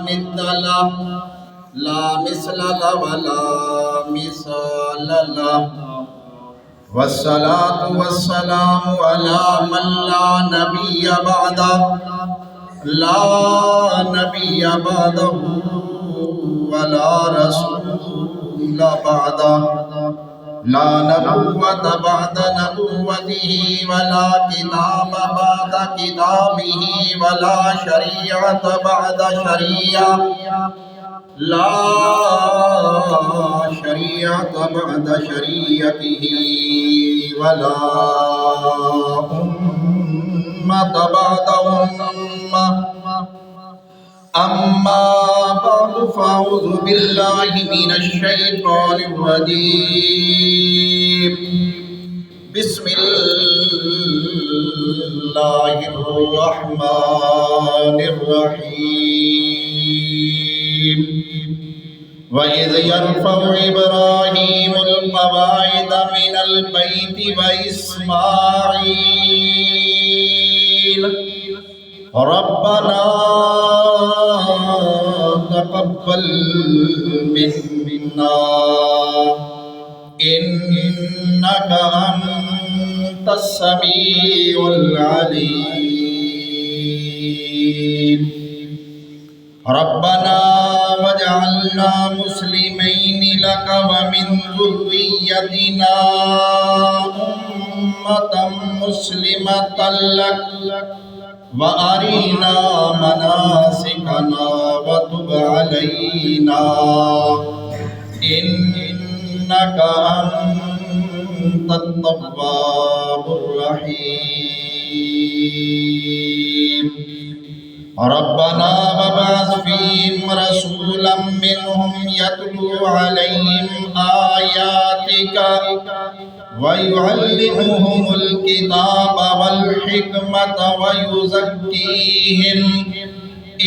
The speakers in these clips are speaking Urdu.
ند له لا مثل له ولا مثال له والصلاة والسلام على من لا نبي بعده لا نبي بعده ولا رسول بعده لا نبوة بعد نبوته ولا كتاب بعد كتابه ولا شريعة بعد شريعة لا شريعة بعد شريعته ولا أمة بعد أمة أما بعد فأعوذ بالله من الشيطان الرجيم بسم الله الرحمن الرحيم وإذ يرفع إبراهيم القواعد من البيت وإسماعيل ربنا تقبل منا إنك أنت السميع العليم ربنا واجعلنا مسلمين لك ومن ذريتنا أمة مسلمة لك وأرنا مناسكنا وتب علينا إنك أنت التواب الرحيم ربنا وابعث فيهم رسولا منهم يتلو عليهم آياتك ويعلمهم الكتاب والحكمة ويزكيهم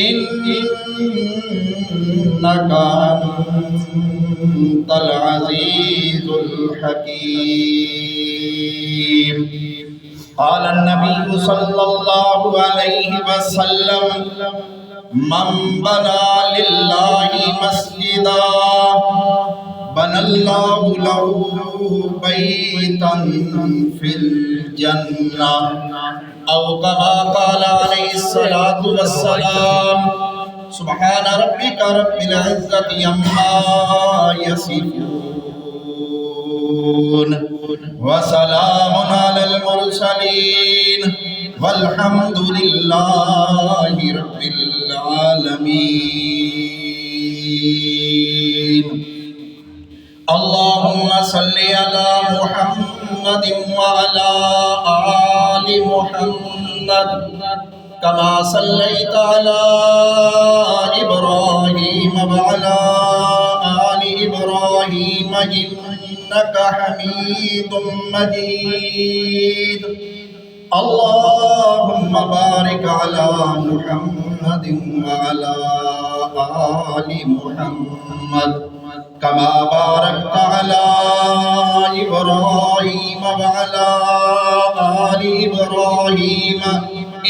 إنك أنت العزيز الحكيم قال النبي صلى الله عليه وسلم من بنى لله مسجدا بنى الله له بيتا في الجنة أو كما قال عليه الصلاة والسلام سبحان ربك رب العزة عما يصفون وسلام على المرسلين والحمد لله رب العالمين اللهم صل على محمد وعلى آل محمد كما صليت على إبراهيم وعلى آل إبراهيم إنك حميد مجيد اللهم بارك على محمد وعلى آل محمد كما باركت على إبراهيم وعلى آل إبراهيم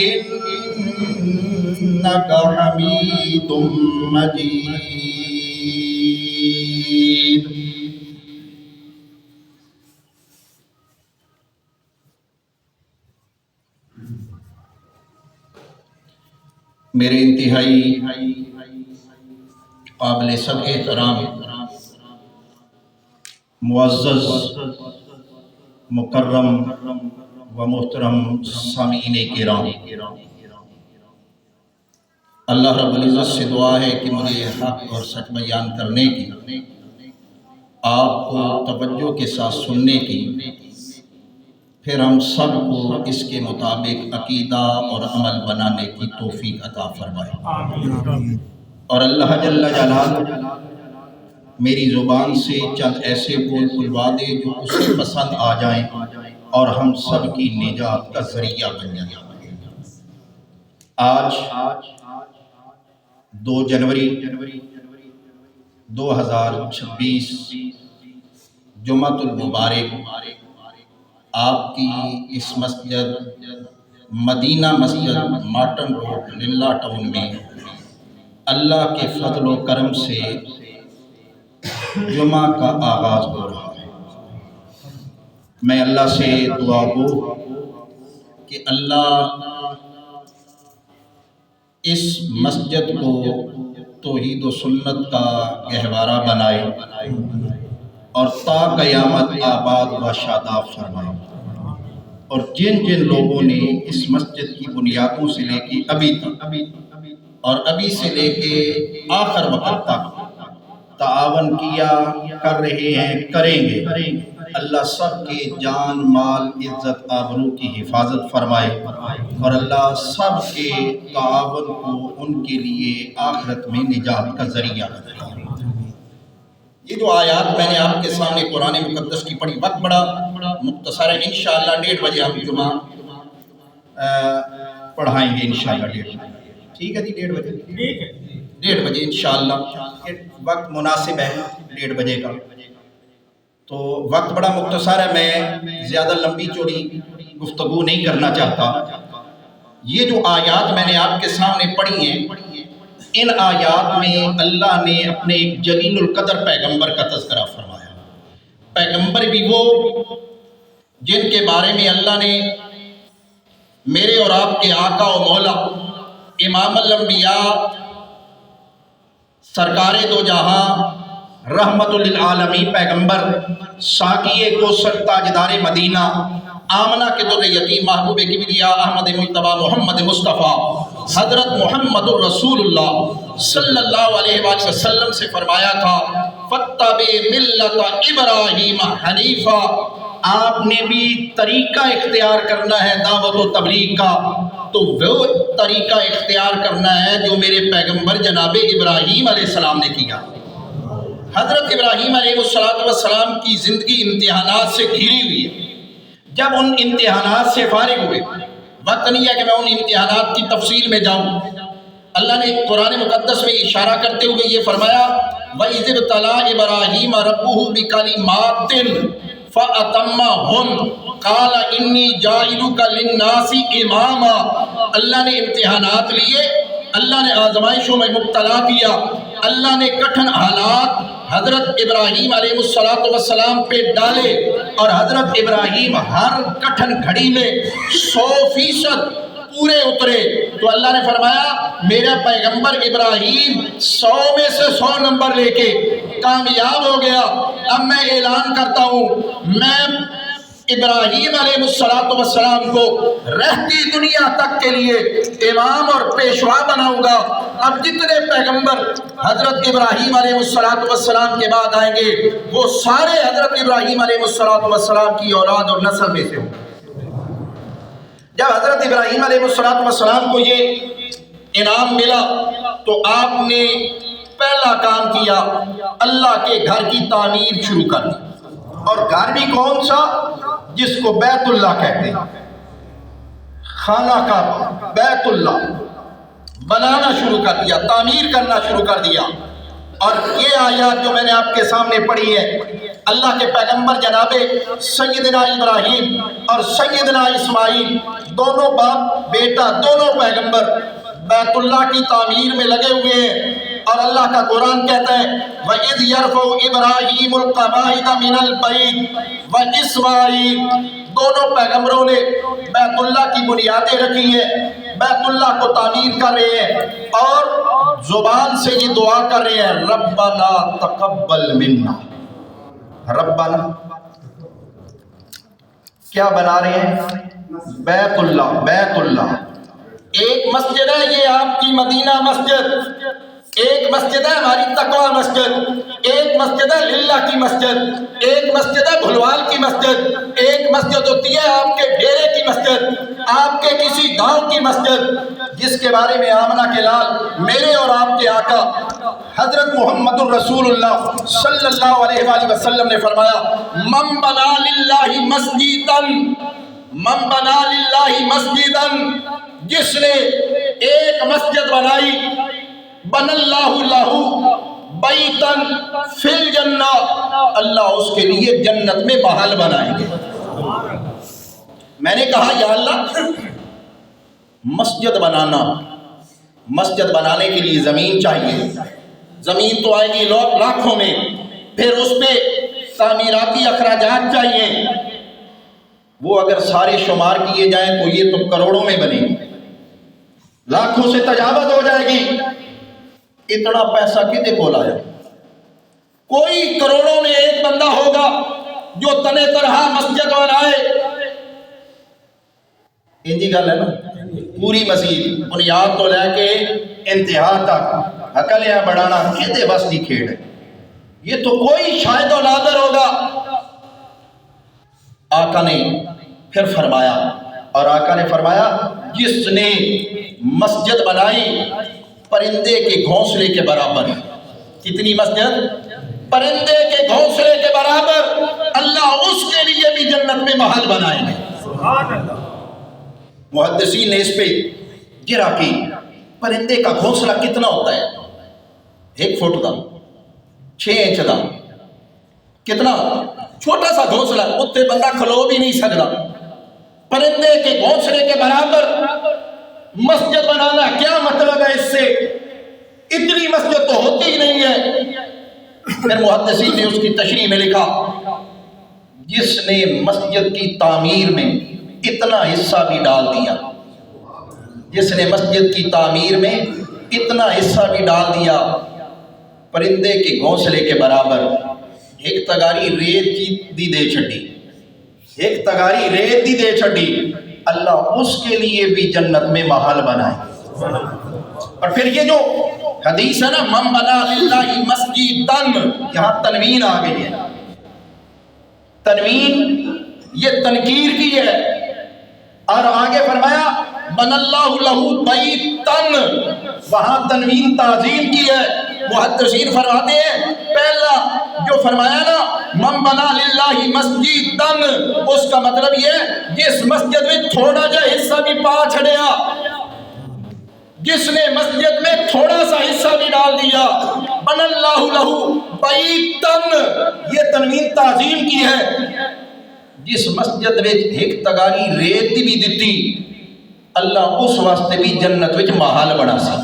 إنك حميد مجيد میرے انتہائی قابل سب احترام معزز مکرم و محترم سامعین کرام، اللہ رب العزت سے دعا ہے کہ مجھے حق اور سچ بیان کرنے کی، آپ کو توجہ کے ساتھ سننے کی، پھر ہم سب کو اس کے مطابق عقیدہ اور عمل بنانے کی توفیق عطا فرمائے۔ اور اللہ جل جلالہ میری زبان سے چند ایسے بول کھلوا دے جو اسے پسند آ جائیں اور ہم سب کی نجات کا ذریعہ بن جائیں۔ آج 2 جنوری 2026 جمعۃ المبارک آپ کی اس مسجد مدینہ مسجد مارٹن روڈ للہ ٹاؤن میں اللہ کے فضل و کرم سے جمعہ کا آغاز ہو رہا ہے۔ میں اللہ سے دعا گو کہ اللہ اس مسجد کو توحید و سنت کا گہوارہ بنائے اور تا قیامت آباد و شاداب فرمائے، اور جن جن لوگوں نے اس مسجد کی بنیادوں سے لے کے ابھی تک اور ابھی سے لے کے آخر وقت تک تعاون کیا، کر رہے ہیں، کریں گے، اللہ سب کے جان مال عزت آبرو کی حفاظت فرمائے، اور اللہ سب کے تعاون کو ان کے لیے آخرت میں نجات کا ذریعہ بنائے۔ یہ جو آیات میں نے آپ کے سامنے قرآن مقدس کی پڑھی، وقت بڑا مختصر ہے، انشاءاللہ 1:30 بجے ہم جمعہ پڑھائیں گے انشاءاللہ 1:30 بجے۔ ٹھیک ہے جی، 1:30 بجے، 1:30 بجے انشاءاللہ وقت مناسب ہے 1:30 بجے کا۔ تو وقت بڑا مختصر ہے، میں زیادہ لمبی چوڑی گفتگو نہیں کرنا چاہتا۔ یہ جو آیات میں نے آپ کے سامنے پڑھی ہیں، ان آیات میں اللہ نے اپنے ایک جلیل القدر پیغمبر کا تذکرہ فرمایا۔ پیغمبر بھی وہ جن کے بارے میں اللہ نے میرے اور آپ کے آقا و مولا امام الانبیاء سرکار دو جہاں رحمت للعالمین پیغمبر ساقی کوثر تاجدار مدینہ آمنہ کے در یتیم محبوب کبریا احمد مجتبی محمد مصطفیٰ حضرت محمد الرسول اللہ صلی اللہ علیہ وآلہ وسلم سے فرمایا تھا فَاتَّبِعْ مِلَّةَ إِبْرَاهِيمَ حَنِيفًا۔ آپ نے بھی طریقہ اختیار کرنا ہے دعوت و تبلیغ کا، تو وہ طریقہ اختیار کرنا ہے جو میرے پیغمبر جناب ابراہیم علیہ السلام نے کیا۔ حضرت ابراہیم علیہ السلام کی زندگی امتحانات سے گھری ہوئی ہے۔ جب ان امتحانات سے فارغ ہوئے، وقت نہیں ہے کہ میں ان امتحانات کی تفصیل میں جاؤں، اللہ نے قرآن مقدس میں اشارہ کرتے ہوئے یہ فرمایا وَإِذِ ابْتَلَىٰ إِبْرَاهِيمَ رَبُّهُ بِكَلِمَاتٍ فَأَتَمَّهُنَّ قَالَ إِنِّي جَاعِلُكَ لِلنَّاسِ إِمَامًا۔ اللہ نے امتحانات لیے، اللہ نے آزمائشوں میں مبتلا کیا، اللہ نے کٹھن حالات حضرت ابراہیم علیہ السلام پہ ڈالے، اور حضرت ابراہیم ہر کٹھن گھڑی میں 100% پورے اترے۔ تو اللہ نے فرمایا میرا پیغمبر ابراہیم 100 میں سے 100 نمبر لے کے کامیاب ہو گیا۔ اب میں اعلان کرتا ہوں، میں ابراہیم علیہ السلام کو رہتی دنیا تک کے لیے امام اور پیشوا بناؤں گا۔ اب جتنے پیغمبر حضرت ابراہیم علیہ السلام کے بعد آئیں گے، وہ سارے حضرت ابراہیم علیہ السلام کی اولاد اور نسل میں سے ہوں۔ جب حضرت ابراہیم علیہ السلام کو یہ انعام ملا تو آپ نے پہلا کام کیا، اللہ کے گھر کی تعمیر شروع کر دی، اور گھر بھی کون سا؟ جس کو بیت اللہ کہتے ہیں، خانہ کعبہ، بیت اللہ بنانا شروع کر دیا، تعمیر کرنا شروع کر دیا۔ اور یہ آیات جو میں نے آپ کے سامنے پڑھی ہے، اللہ کے پیغمبر جناب سیدنا ابراہیم اور سیدنا اسماعیل، دونوں باپ بیٹا، دونوں پیغمبر بیت اللہ کی تعمیر میں لگے ہوئے ہیں۔ اور اللہ کا قرآن کہتا ہے وَإِذْ يَرْفَعُ إِبْرَاهِيمُ الْقَوَاعِدَ مِنَ الْبَيْتِ وَإِسْمَاعِيلُ، دونوں پیغمبروں نے بیت اللہ کی بنیادیں رکھی ہیں، بیت اللہ کو تعمیر کر رہے ہیں، اور زبان سے یہ دعا کر رہے ہیں ربنا تقبل منا۔ ربنا کیا بنا رہے ہیں؟ بیت اللہ، بیت اللہ ایک مسجد ہے، یہ آپ کی مدینہ مسجد، ایک مسجد ہے ہماری تقوی مسجد، ایک مسجد ہے للہ کی مسجد، ایک مسجد ہے بھلوال کی مسجد، ایک مسجد ہوتی ہے آپ کے ڈیرے کی مسجد، آپ کے کسی گاؤں کی مسجد، جس کے بارے میں آمنہ کے لال میرے اور آپ کے آقا حضرت محمد الرسول اللہ صلی اللہ علیہ وآلہ وسلم نے فرمایا من بنا للہ مسجداً، من بنا للہ مسجداً، جس نے ایک مسجد بنائی بن اللہ لہ بیتاً فی الجنہ، اللہ اس کے لیے جنت میں محل بنائیں گے۔ میں نے کہا یا اللہ مسجد بنانا مسجد بنانے کے لیے زمین چاہیے، زمین تو آئے گی لاکھوں میں، پھر اس پہ تعمیراتی اخراجات چاہیے، وہ اگر سارے شمار کیے جائیں تو یہ تو کروڑوں میں بنے گی، لاکھوں سے تجاوز ہو جائے گی۔ اتنا پیسہ کدے کو لایا؟ کوئی کروڑوں میں ایک بندہ ہوگا جو تنے طرح مسجد بنائے۔ انجی گل ہے نا، پوری مسجد بنیاد تو لے کے انتہا تک اکلیاں بڑھانا کدے بس کی کھیڑ ہے، یہ تو کوئی شاہد و ناظر ہوگا۔ آقا نے پھر فرمایا، اور آقا نے فرمایا جس نے مسجد بنائی پرندے کے گھونسلے کے برابر، کتنی مسجد؟ پرندے کے گھونسلے کے برابر، اللہ اس کے لیے بھی جنت میں محل بنائیں گے۔ سبحان اللہ۔ محدثین نے اس پہ گرا کی پرندے کا گھونسلہ کتنا ہوتا ہے؟ 1 فٹ کا، 6 انچ کا، کتنا چھوٹا سا گھونسلہ، اتنے بندہ کھلو بھی نہیں سکتا۔ پرندے کے گھونسلے کے برابر مسجد بنانا کیا مطلب ہے اس سے؟ اتنی مسجد تو ہوتی ہی نہیں ہے۔ پھر محدثین نے اس کی تشریح میں لکھا جس نے مسجد کی تعمیر میں اتنا حصہ بھی ڈال دیا، جس نے مسجد کی تعمیر میں اتنا حصہ بھی ڈال دیا پرندے کے گھونسلے کے برابر، ایک تگاری ریت دی دے چھڑی، ایک تگاری ریت دی دے چھڑی، اللہ اس کے لیے بھی جنت میں محل بنائے۔ اور پھر یہ جو حدیث ہے نا، من بنا للہ مسجدن، یہاں تنوین آ گئی ہے، تنوین یہ تنکیر کی ہے، اور آگے فرمایا بن اللہ لہو بیتن، وہاں تنوین تعظیم کی ہے۔ محدثین فرماتے ہیں پہلا جو فرمایا نا من بنا للہ مسجدن، اس کا مطلب یہ جس مسجد میں تھوڑا جا حصہ بھی پا چھڑیا، جس نے مسجد میں تھوڑا سا حصہ بھی ڈال دیا، بن اللہ لہو بیتن، یہ تنوین تعظیم کی ہے۔ جس مسجد میں ایک تگاری ریت بھی دیتی، اللہ اس واسطے بھی جنت وچ محل بنا سی۔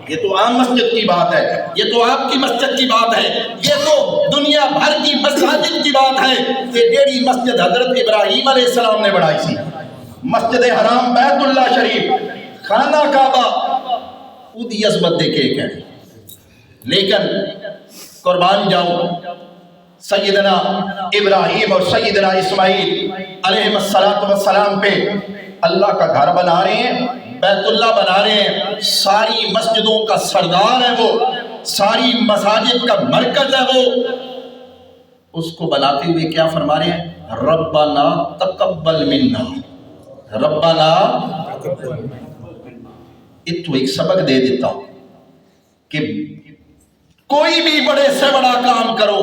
یہ تو عام مسجد کی بات ہے، یہ تو آپ کی مسجد کی بات ہے، یہ تو دنیا بھر کی مساجد کی بات ہے کہ جیڑی مسجد حضرت ابراہیم علیہ السلام نے بنائی سی، مسجد حرام بیت اللہ شریف خانہ کعبہ، اودی عظمت دیکھے کہ لیکن قربان جاؤں سیدنا ابراہیم اور سیدنا اسماعیل علیہ السلام پہ اللہ کا گھر بنا رہے ہیں، بیت اللہ بنا رہے ہیں، ساری مسجدوں کا سردار ہے وہ، ساری مساجد کا مرکز ہے وہ۔ اس کو بناتے ہوئے کیا فرما رہے ہیں؟ ربنا تقبل منا، ربنا اتو ایک سبق دے دیتا ہوں کہ کوئی بھی بڑے سے بڑا کام کرو،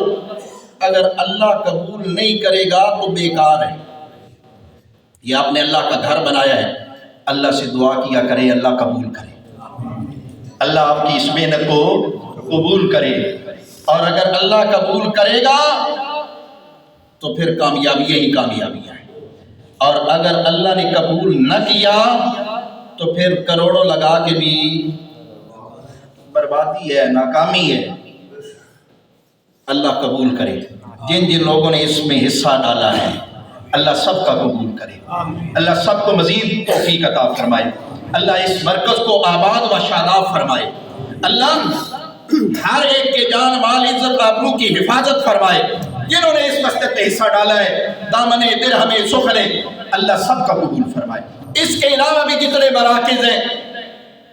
اگر اللہ قبول نہیں کرے گا تو بیکار ہے۔ یہ آپ نے اللہ کا گھر بنایا ہے، اللہ سے دعا کیا کرے اللہ قبول کرے، اللہ آپ کی اس محنت کو قبول کرے، اور اگر اللہ قبول کرے گا تو پھر کامیابیاں ہی کامیابیاں ہیں، اور اگر اللہ نے قبول نہ کیا تو پھر کروڑوں لگا کے بھی بربادی ہے، ناکامی ہے۔ اللہ قبول کرے، جن جن لوگوں نے اس میں حصہ ڈالا ہے اللہ سب کا قبول کرے، اللہ سب کو مزید توفیق عطا فرمائے، اللہ اس مرکز کو آباد و شاداب فرمائے، اللہ ہر ایک کے جان مال عزت آبرو کی حفاظت فرمائے، جنہوں نے اس مسجد میں حصہ ڈالا ہے دامن درہم سخن، اللہ سب کا قبول فرمائے۔ اس کے علاوہ بھی جتنے مراکز ہیں،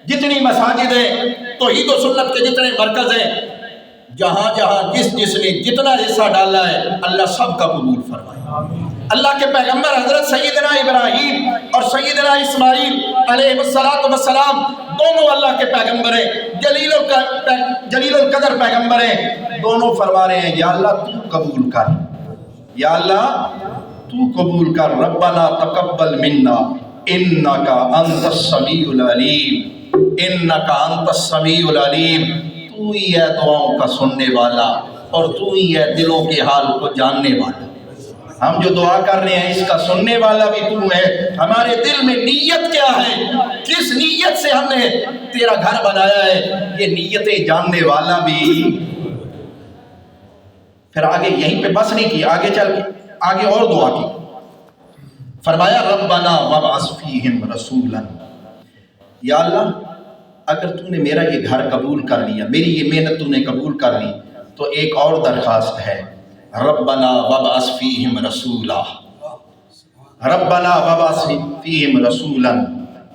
جتنی مساجد ہیں، توحید و سنت کے جتنے مرکز ہیں، جہاں جہاں جس نے جتنا حصہ ڈالا ہے اللہ سب کا قبول فرمائے۔ اللہ کے پیغمبر حضرت سیدنا ابراہیم اور سیدنا اسماعیل علیہ السلام دونوں اللہ کے پیغمبر ہیں، جلیل القدر پیغمبر ہیں، دونوں فرما رہے ہیں یا اللہ تو قبول کر، یا اللہ تو قبول کر، ربنا تقبل منا انکا انت السمیع العلیم، انکا انت السمیع العلیم، تو ہی ہے دعاؤں کا سننے والا اور تو ہی ہے دلوں کے حال کو جاننے والا۔ ہم جو دعا کر رہے ہیں اس کا سننے والا بھی تو ہے. ہمارے دل میں نیت کیا ہے, کس نیت سے ہم نے تیرا گھر بنایا ہے, یہ نیتیں جاننے والا بھی. پھر آگے یہیں پہ بس نہیں کی, آگے چل کے آگے اور دعا کی. فرمایا ربنا وابعث فیہم رسولا, یا اللہ اگر تو نے میرا یہ گھر قبول کر لیا, میری یہ محنت تو نے قبول کر لی, تو ایک اور درخواست ہے. ربنا وابعث فیہم رسولا, ربنا وابعث فیہم رسولا,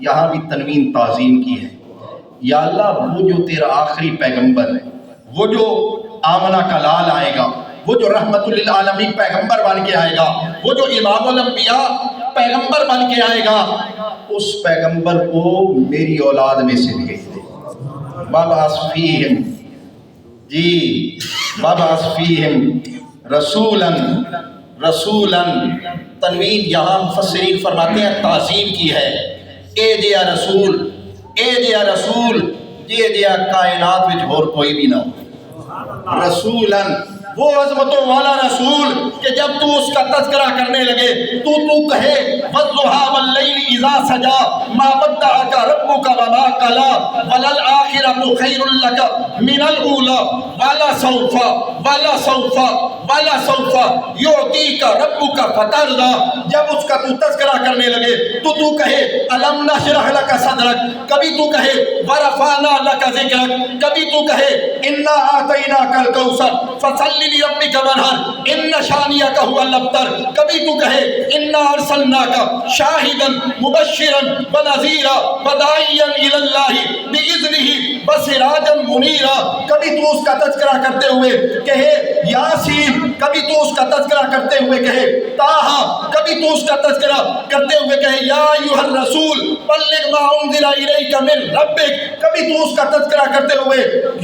یہاں بھی تنوین تعظیم کی ہے. یا اللہ وہ جو تیرا آخری پیغمبر ہے, وہ جو آمنہ کا لال آئے گا, وہ جو رحمت للعالمین پیغمبر بن کے آئے گا, وہ جو امام الانبیاء پیغمبر بن کے آئے گا, اس پیغمبر کو میری اولاد میں سے بھیج دے. وابعث فیہم, جی وابعث فیہم رسولا, رسولا تنوین یہاں مفسرین فرماتے ہیں تعظیم کی ہے. اے جیا رسول, اے جیا رسول, یہ جیا کائنات وچ اور کوئی بھی نہ ہو. رسولا, وہ عظمتوں والا رسول کہ جب تو اس کا تذکرہ کرنے لگے تو کہے والضحیٰ واللیل اذا سجا ما ودعک ربک وما قلی وللآخرۃ خیر لک من الاولی ولسوف ولسوف ولسوف یعطیک ربک فترضی. جب اس کا تو تذکرہ کرنے لگے تو کہے الم نشرح لک صدرک, کبھی تو کہے ورفعنا لک ذکرک, کبھی تو کہے انا اعطیناک الکوثر فصل لربک وانحر ان شانئک هو الابتر, کبھی تو کہے انا ارسلناک شاہدا مبشرا ونذیرا وداعیا الی اللہ باذنہ وسراجا منیرا. کبھی تو اس کا تذکرہ کرتے ہوئے کہے یاسین, کبھی تو اس کا تذکرہ کرتے ہوئے کہے طٰہٰ, کبھی تو اس کا تذکرہ کرتے ہوئے کہے یا ایھا الرسول بلغ ما انزل الیک من ربک, کبھی تو اس کا تذکرہ کرتے ہوئے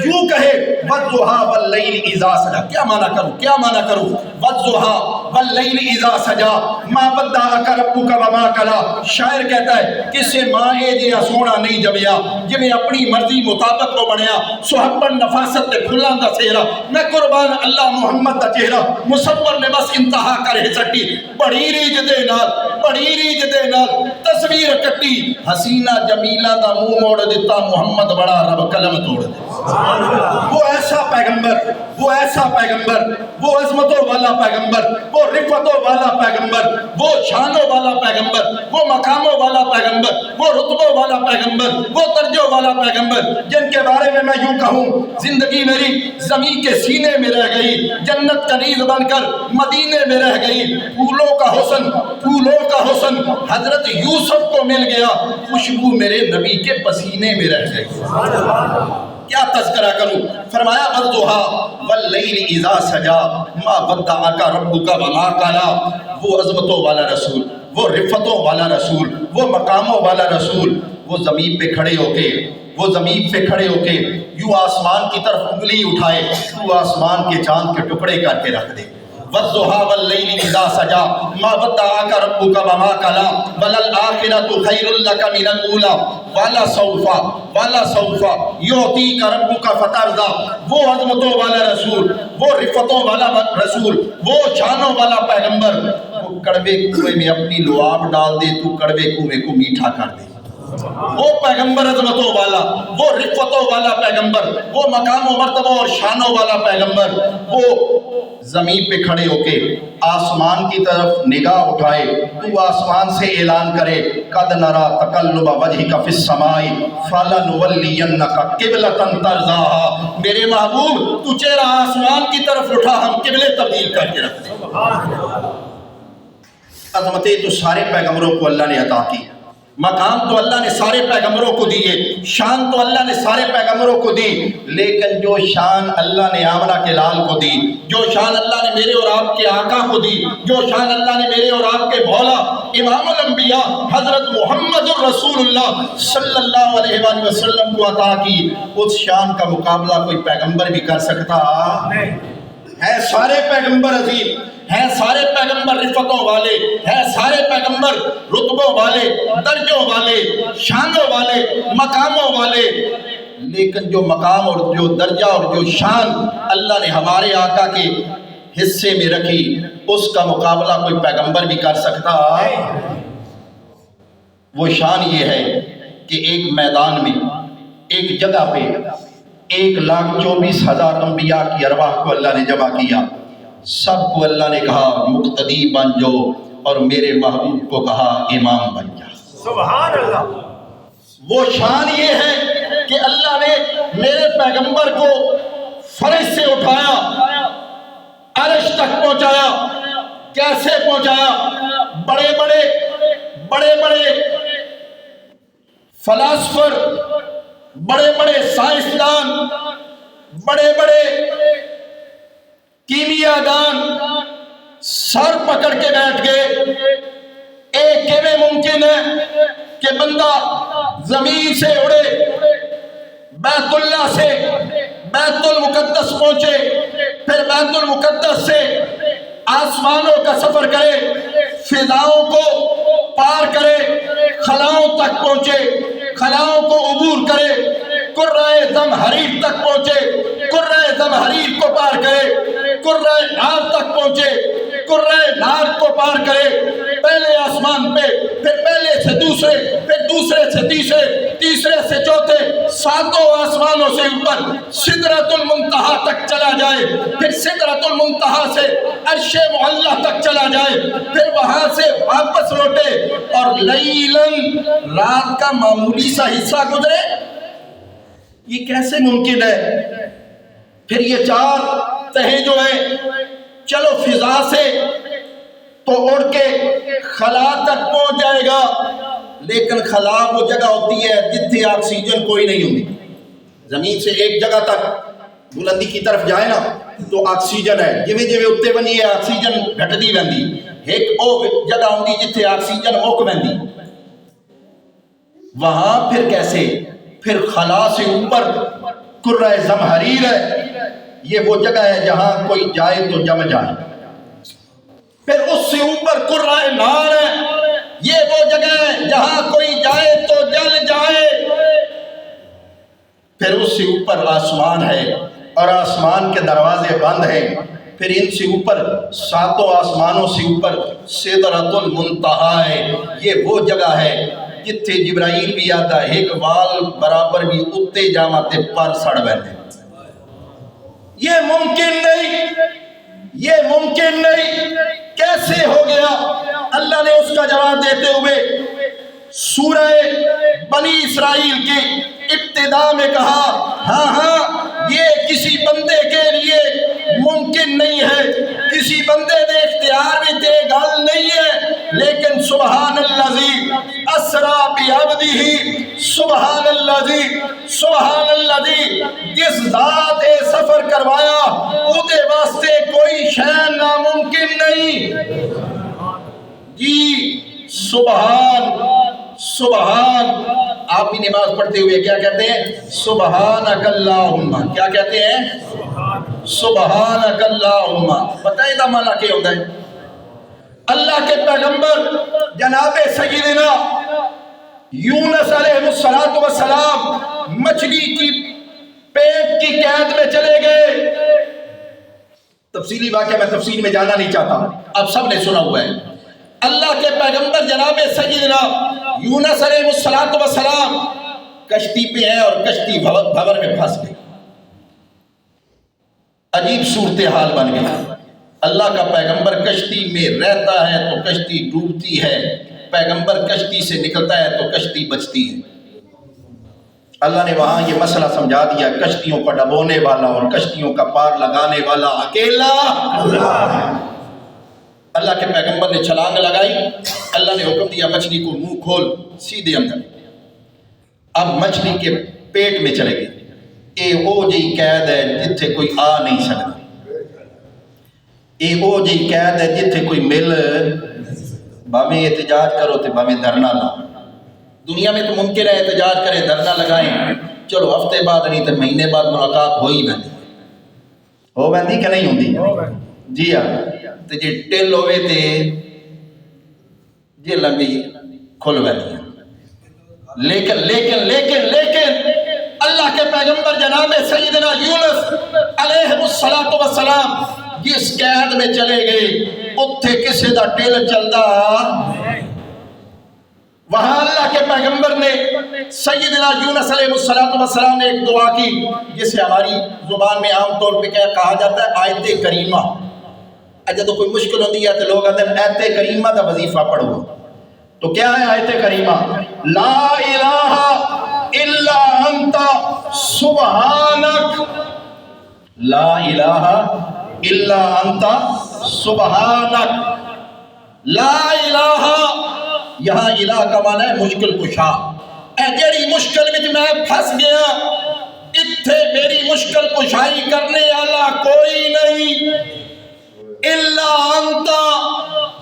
یوں کہے والضحیٰ واللیل اذا سجا. کیا معنی کروں, کیا معنی کروں؟ والضحیٰ واللیل اذا سجا ما ودعک ربک وما قلی. شاعر کہتا ہے کسے ماں اے جیا سونا نہیں جمیا, جویں اپنی مرضی مطابق کو بنیا, سحبن نفاست تے پھلاں دا سہرا, میں قربان اللہ محمد دا چہرہ, مصور نے بس انتہا کرے سٹی, بڑی ریج دے نال, بڑی ریج دے نال تصویر کٹی, حسینہ جمیلہ دا منہ موڑ دیتا, محمد بڑا رب قلم توڑ دے. وہ ایسا پیغمبر, وہ ایسا پیغمبر, وہ عظمتوں والا پیغمبر, وہ رفعتوں والا پیغمبر, وہ شانوں والا پیغمبر, وہ مقاموں والا پیغمبر, وہ رتبوں والا پیغمبر, وہ درجوں والا پیغمبر, جن کے بارے میں یوں کہوں زندگی میری زمین کے سینے میں رہ گئی, جنت کا ریز بن کر مدینے میں رہ گئی. پھولوں کا حسن, پھولوں کا حسن حضرت یوسف کو مل گیا, خوشبو میرے نبی کے پسینے میں رہ گئی. کیا تذکرہ کروں؟ فرمایا والضحیٰ واللیل اذا سجا ما ودعک ربک وما قلی. وہ عظمتوں والا رسول, وہ رفتوں والا رسول, وہ مقاموں والا رسول, وہ زمین پہ کھڑے ہو کے, وہ زمین پہ کھڑے ہو کے یوں آسمان کی طرف انگلی اٹھائے تو آسمان کے چاند کے ٹکڑے کر کے رکھ دے. والضحیٰ واللیل اذا سجا ما ودعک ربک وما قلی وللآخرۃ خیر لک من الاولی ولسوف ولسوف یعطیک ربک فترضی. وہ عظمتوں والا رسول, وہ رفتوں والا رسول, وہ شانوں والا پیغمبر, وہ کڑوے کنویں میں اپنی لعاب ڈال دے تو کڑوے کنویں کو میٹھا کر دے. وہ پیغمبر عظمتوں والا, وہ رفتوں والا پیغمبر, وہ مقام و مرتبہ اور شانوں والا پیغمبر, وہ زمین پہ کھڑے ہو کے آسمان کی طرف نگاہ اٹھائے تو آسمان سے اعلان کرے قد نرا تقلب وجہک فی السماء فلنولینک قبلۃ ترضاھا. میرے محبوب تو چہرہ آسمان کی طرف اٹھا, ہم قبلے تبدیل کر کے رکھ دیں. عظمتیں تو سارے پیغمبروں کو اللہ نے عطا کی, مقام تو اللہ نے سارے پیغمبروں کو دیے, شان تو اللہ نے سارے پیغمبروں کو دی, لیکن جو شان اللہ نے آمنہ کے لال کو دی, جو شان اللہ نے میرے اور آپ کے آقا کو دی, جو شان اللہ نے میرے اور آپ کے مولا امام الانبیاء حضرت محمد الرسول اللہ صلی اللہ علیہ وآلہ وسلم کو عطا کی, اس شان کا مقابلہ کوئی پیغمبر بھی کر سکتا ہے؟ سارے پیغمبر عظیم ہیں, سارے پیغمبر رفتوں والے ہیں, سارے پیغمبر رتبوں والے, درجوں والے, شانوں والے, مقاموں والے, لیکن جو مقام اور جو درجہ اور جو شان اللہ نے ہمارے آقا کے حصے میں رکھی، اس کا مقابلہ کوئی پیغمبر بھی کر سکتا؟ وہ شان یہ ہے کہ ایک میدان میں، ایک جگہ پہ 1,24,000 انبیاء کی ارواح کو اللہ نے جمع کیا، سب کو اللہ نے کہا مقتدی بن جاؤ، اور میرے محبوب کو کہا امام بن جا۔ سبحان اللہ۔ وہ شان یہ ہے کہ اللہ نے میرے پیغمبر کو فرش سے اٹھایا، عرش تک پہنچایا۔ کیسے پہنچایا؟ بڑے بڑے فلاسفر، بڑے بڑے سائنسدان، بڑے بڑے کیمیا دان سر پکڑ کے بیٹھ گئے، ایک کیویں ممکن ہے کہ بندہ زمین سے اڑے، بیت اللہ سے بیت المقدس پہنچے، پھر بیت المقدس سے آسمانوں کا سفر کرے، فضاؤں کو پار کرے، خلاؤں تک پہنچے، خلاؤں کو عبور کرے، کرۂ زمہریر تک پہنچے، کرۂ زمہریر کو پار کرے، کرۂ نار تک پہنچے، کرۂ نار کو پار کرے، پہلے آسمان پہ، پھر پہلے سے دوسرے، پھر دوسرے سے تیسرے، تیسرے سے چوتھے، ساتوں آسمانوں سے اوپر سدرۃ المنتہا تک چلا جائے، پھر سدرۃ المنتہا سے عرش معلیٰ تک چلا جائے، پھر وہاں سے واپس لوٹے، اور لیلاً رات کا معمولی سا حصہ گزرے۔ یہ کیسے ممکن ہے؟ پھر یہ 4 تہیں جو ہیں، چلو فضا سے تو اڑ کے خلا تک پہنچ جائے گا، لیکن خلا وہ جگہ ہوتی ہے جتنے آکسیجن کوئی نہیں ہوتی۔ زمین سے ایک جگہ تک بلندی کی طرف جائے نا تو آکسیجن ہے، جویں جویں اتنے بنی ہے آکسیجن گھٹدی ویندی، ایک او جگہ ہوندی جتنے آکسیجن مک ویندی۔ وہاں پھر کیسے؟ پھر خلا سے اوپر کرۂ زمہریر ہے، یہ وہ جگہ ہے جہاں کوئی جائے تو جم جائے۔ پھر اس سے اوپر کرۂ نار ہے، یہ وہ جگہ ہے جہاں کوئی جائے تو جل جائے۔ پھر اس سے اوپر آسمان ہے، اور آسمان کے دروازے بند ہیں۔ پھر ان سے اوپر 7 آسمانوں سے اوپر سدرۃ المنتہا ہے، یہ وہ جگہ ہے جتھے جبرائیل بھی آتا ہے، ایک وال برابر بھی اتے جاواں تے پر سڑ بیٹھے۔ یہ ممکن نہیں، یہ ممکن نہیں، کیسے ہو گیا؟ اللہ نے اس کا جواب دیتے ہوئے سورہ بنی اسرائیل کی ابتدا میں کہا، ہاں یہ کسی بندے کے لیے ممکن نہیں ہے، کسی بندے نے اختیار بھی دے گل نہیں ہے، لیکن سبحان الذی اسریٰ بعبدہ، سبحان الذی جس ذات نے سفر کروایا اودے واسطے کوئی شے ناممکن نہیں۔ جی سبحان، آپ بھی نماز پڑھتے ہوئے کیا کہتے ہیں؟ سبحانک اللہم، کیا کہتے ہیں؟ سبحانک اللہم۔ پتہ ہے دا معنی کیا ہوتا ہے؟ اللہ کے پیغمبر جناب سیدنا یونس علیہ السلام مچھلی کی پیٹ کی قید میں چلے گئے۔ تفصیلی واقعہ میں تفصیل میں جانا نہیں چاہتا، آپ سب نے سنا ہوا ہے۔ اللہ کے پیغمبر جناب سیدنا یونس علیہ السلام کشتی پہ ہیں، اور کشتی بھور میں پھنس گئی، عجیب صورتحال بن گئی۔ اللہ کا پیغمبر کشتی میں رہتا ہے تو کشتی ڈوبتی ہے، پیغمبر کشتی سے نکلتا ہے تو کشتی بچتی ہے۔ اللہ نے وہاں یہ مسئلہ سمجھا دیا، کشتیوں کا ڈبونے والا اور کشتیوں کا پار لگانے والا اکیلا اللہ ہے۔ اللہ کے پیغمبر نے چھلانگ لگائی، اللہ نے حکم دیا مچھلی کو منہ کھول، سیدھے اندر۔ اب مچھلی کے پیٹ میں چلے گئے۔ اے او جی قید ہے جتھے کوئی آ نہیں سکتا، اے او جی قید ہے جتھے کوئی مل، باویں احتجاج کرو تے باویں دھرنا لاؤ۔ دنیا میں تو ممکن ہے احتجاج کریں، دھرنا لگائیں، چلو ہفتے بعد نہیں تو مہینے بعد ملاقات ہو ہی ویندی، ہو ویندی کہ نہیں ہوندی؟ جی ہاں، تے جے ٹل ہوئے تے جیلاں بھی کھل ویندیاں۔ لیکن اللہ کے پیغمبر جناب سیدنا یونس علیہ السلام جس قید میں چلے گئے اتھے کسے دا ٹل چلدا، وہاں اللہ کے پیغمبر نے سیدنا یونس علیہ السلام نے ایک دعا کی جسے ہماری زبان میں عام طور پہ کہا جاتا ہے آیت کریمہ۔ جب کوئی مشکل ہوتی ہے تو لوگ کہتے ہیں آیت کریمہ دا وظیفہ پڑھو، تو کیا ہے آیت کریمہ؟ لا الہ الا انت سبحانک، لا الہ الا انت سبحانک، لا الہ، یہاں الہ کا معنی ہے مشکل کشا، اے جیڑی مشکل میں میں پھنس گیا اتھے میری مشکل کشائی کرنے والا کوئی نہیں، الا انت،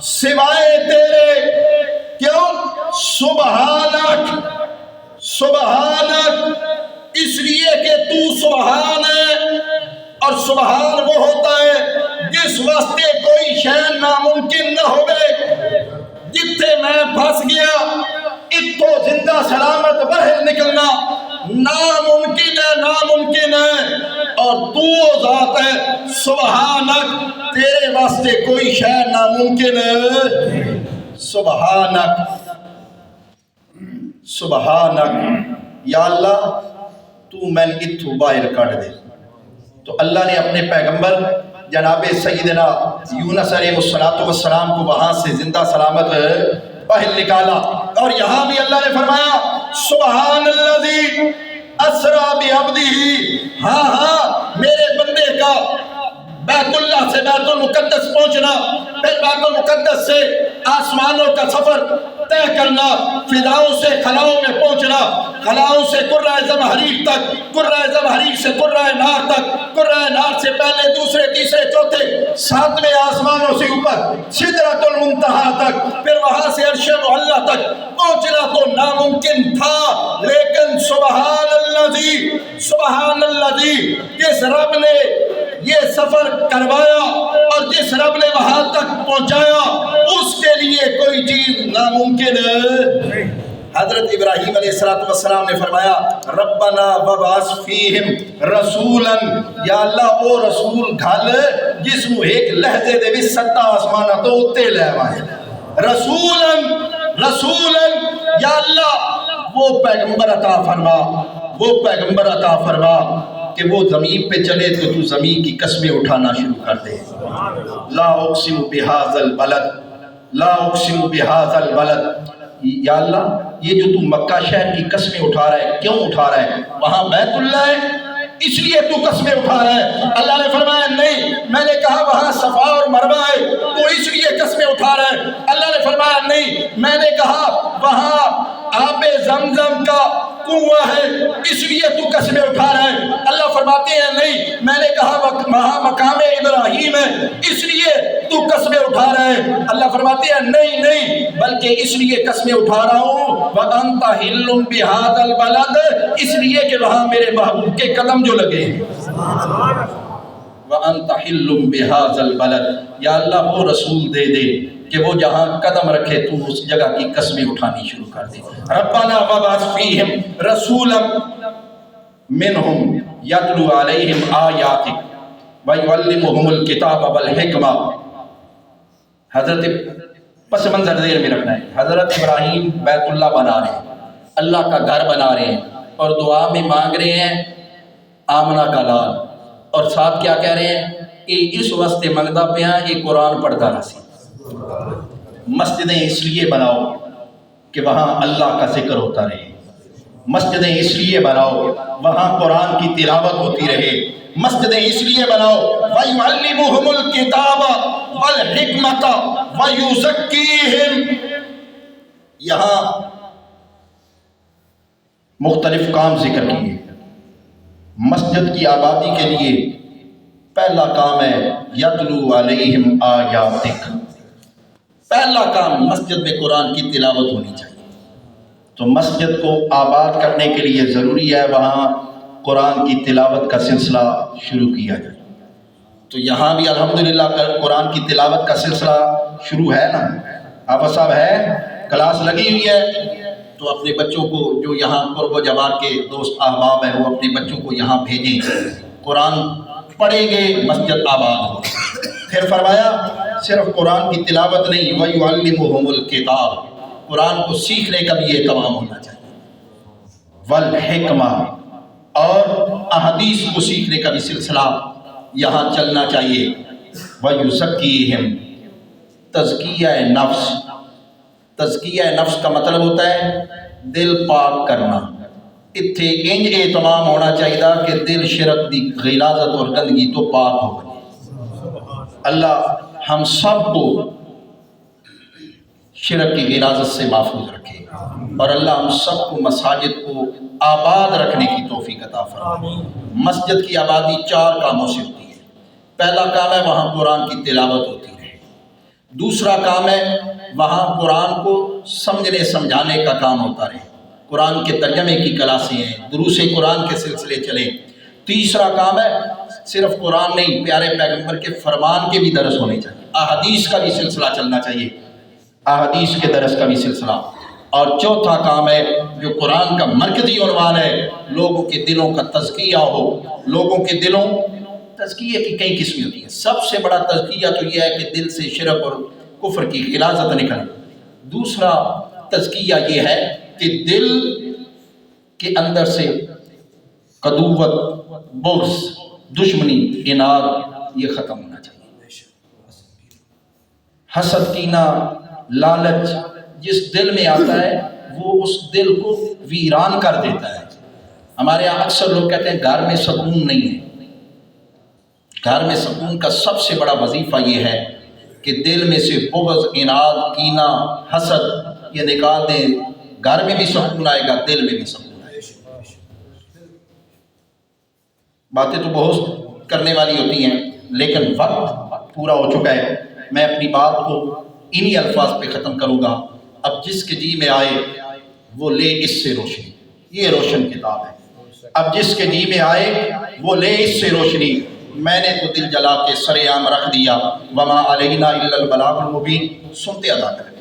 سوائے تیرے، کیوں؟ سبحانک، سبحانک اس لیے کہ تو سبحان ہے، اور سبحان وہ ہوتا ہے جس واسطے کوئی شے ناممکن نہ ہوئے۔ جتھے میں پھنس گیا اتھو زندہ سلامت باہر نکلنا ناممکن ہے، ناممکن ہے، اور تو ذات ہے سبحانک، تیرے واسطے کوئی شے ناممکن ہے۔ سبحانک، سبحانک، یا اللہ تو میں اتھو باہر کٹ دے۔ تو اللہ نے اپنے پیغمبر جناب سیدنا یونس علیہ السلام کو وہاں سے زندہ سلامت باہر نکالا، اور یہاں بھی اللہ نے فرمایا سبحان الذی اسریٰ بعبدہ، ہاں میرے بندے کا بیت اللہ سے بیت المقدس پہنچنا، پھر بیت المقدس سے آسمانوں کا سفر طے کرنا، فضاؤں سے خلاؤں میں پہنچنا، خلاؤں سے قرہ زمہریر تک، قرہ زمہریر سے قرہ نار تک، قرہ نار سے پہلے دوسرے تیسرے چوتھے ساتویں آسمانوں سے اوپر سدرۃ المنتہا تک، پھر وہاں سے عرش معلیٰ تک پہنچنا تو ناممکن تھا، لیکن سبحان الذی، سبحان الذی، جس رب نے یہ سفر کروایا اور جس رب نے وہاں تک پہنچایا اس کے لیے کوئی چیز ناممکن ہے۔ حضرت ابراہیم علیہ السلام نے فرمایا ربنا وبعث فیہم رسولا، یا اللہ او رسول گھل جس نو ایک لہجے دے بھی ستا آسمانہ تو اتے لے آئے، رسولا، رسولا، یا اللہ وہ پیغمبر عطا فرما، وہ پیغمبر عطا فرما کہ وہ زمین پہ چلے تو تو زمین کی قسمیں اٹھانا شروع کر دے۔ لا اقسم بہذا البلد، لا اقسم بہذا البلد، یا اللہ یہ جو تو مکہ شہر کی قسمیں اٹھا رہا ہے کیوں اٹھا رہا ہے؟ وہاں بیت اللہ ہے اس لیے تو قسمیں اٹھا رہا ہے؟ اللہ نے فرمایا نہیں، میں نے کہا وہاں صفا اور مروہ ہے تو اس لیے قسمیں اٹھا رہا ہے؟ اللہ نے فرمایا نہیں، میں نے کہا وہاں آب زمزم کا کنواں ہے اس لیے تو قسمیں اٹھا رہا ہے؟ اللہ فرماتے ہیں نہیں، میں نے کہا وہاں مقام ابراہیم ہے اس لیے تو قسمیں اٹھا رہا ہے؟ اللہ فرماتے ہیں نہیں نہیں، بلکہ اس لیے قسمیں اٹھا رہا ہوں وَأَنْتَ حِلٌّ بِهَذَا الْبَلَدِ، اس لیے کہ وہاں میرے محبوب کے قدم جو لگے ہیں۔ وَأَنْتَ حِلٌّ بِهَذَا الْبَلَدِ، یا اللہ وہ رسول دے دے کہ وہ جہاں قدم رکھے تو اس جگہ کی قسمیں اٹھانی شروع کر دے۔ ربنا وبعث فیہم رسولا منہم یتلو علیہم آیاتک ویعلمہم الکتاب والحکمہ۔ حضرت پس منظر ذہن میں رکھنا ہے، حضرت ابراہیم بیت اللہ بنا رہے ہیں، اللہ کا گھر بنا رہے ہیں، اور دعا میں مانگ رہے ہیں آمنہ کا لال، اور ساتھ کیا کہہ رہے ہیں کہ اس واسطے منگدا پہ ہیں یہ قرآن پڑھتا رہا سی۔ مسجدیں اس لیے بناؤ کہ وہاں اللہ کا ذکر ہوتا رہے، مسجدیں اس لیے بناؤ وہاں قرآن کی تلاوت ہوتی رہے، مسجدیں اس لیے بناؤ وَيُعَلِّمُهُمُ الْكِتَابَ وَالْحِكْمَةَ وَيُزَكِّيهِمْ۔ یہاں مختلف کام ذکر کیے، مسجد کی آبادی کے لیے پہلا کام ہے یتلو علیہم آیاتک، پہلا کام مسجد میں قرآن کی تلاوت ہونی چاہیے۔ تو مسجد کو آباد کرنے کے لیے ضروری ہے وہاں قرآن کی تلاوت کا سلسلہ شروع کیا جائے۔ تو یہاں بھی الحمدللہ قرآن کی تلاوت کا سلسلہ شروع ہے نا، حافظ صاحب ہے، کلاس لگی ہوئی ہے، تو اپنے بچوں کو جو یہاں قرب و جوار کے دوست احباب ہیں وہ اپنے بچوں کو یہاں بھیجیں، قرآن پڑھیں گے مسجد آباد ہو۔ پھر فرمایا صرف قرآن کی تلاوت نہیں، وَيُعَلِّمُهُمُ الْكِتَابَ، قرآن کو سیکھنے کا بھی اہتمام ہونا چاہیے، والحکمہ، اور احادیث کو سیکھنے کا بھی سلسلہ یہاں چلنا چاہیے، وَيُزَكِّيهِمْ، تزکیہ نفس۔ تزکیہ نفس کا مطلب ہوتا ہے دل پاک کرنا۔ اتھے انج اہتمام ہونا چاہیے کہ دل شرک دی غلاظت اور گندگی تو پاک ہو گئی۔ اللہ ہم سب کو شرک کی غلاظت سے محفوظ رکھے، اور اللہ ہم سب کو مساجد کو آباد رکھنے کی توفیق عطا فرمائے۔ مسجد کی آبادی 4 کاموں سے ہوتی ہے۔ پہلا کام ہے وہاں قرآن کی تلاوت ہوتی رہے، دوسرا کام ہے وہاں قرآن کو سمجھنے سمجھانے کا کام ہوتا رہے، قرآن کے ترجمے کی کلاسیں ہیں، دروس قرآن کے سلسلے چلیں، تیسرا کام ہے صرف قرآن نہیں، پیارے پیغمبر کے فرمان کے بھی درس ہونے چاہیے، احادیث کا بھی سلسلہ چلنا چاہیے، احادیث کے درس کا بھی سلسلہ، اور چوتھا کام ہے جو قرآن کا مرکزی عنوان ہے، لوگوں کے دلوں کا تزکیہ ہو۔ لوگوں کے دلوں، تزکیہ کی کئی قسمیں ہوتی ہیں، سب سے بڑا تزکیہ تو یہ ہے کہ دل سے شرک اور کفر کی غلاظت نکلے۔ دوسرا تزکیہ یہ ہے کہ دل کے اندر سے قدوت، بغض، دشمنی، اناد یہ ختم ہونا چاہیے۔ حسد، کینہ، لالچ جس دل میں آتا ہے وہ اس دل کو ویران کر دیتا ہے۔ ہمارے یہاں اکثر لوگ کہتے ہیں گھر میں سکون نہیں ہے۔ گھر میں سکون کا سب سے بڑا وظیفہ یہ ہے کہ دل میں سے بغض، اناد، کینہ، حسد یہ نکال دیں، گھر میں بھی سکون آئے گا، دل میں بھی سکون آئے گا۔ باتیں تو بہت کرنے والی ہوتی ہیں لیکن وقت پورا ہو چکا ہے، میں اپنی بات کو انہی الفاظ پہ ختم کروں گا۔ اب جس کے جی میں آئے وہ لے اس سے روشنی، یہ روشن کتاب ہے۔ اب جس کے جی میں آئے وہ لے اس سے روشنی، میں نے تو دل جلا کے سر عام رکھ دیا، وما علینا الا البلاغ المبین، سنتے ادا کریں۔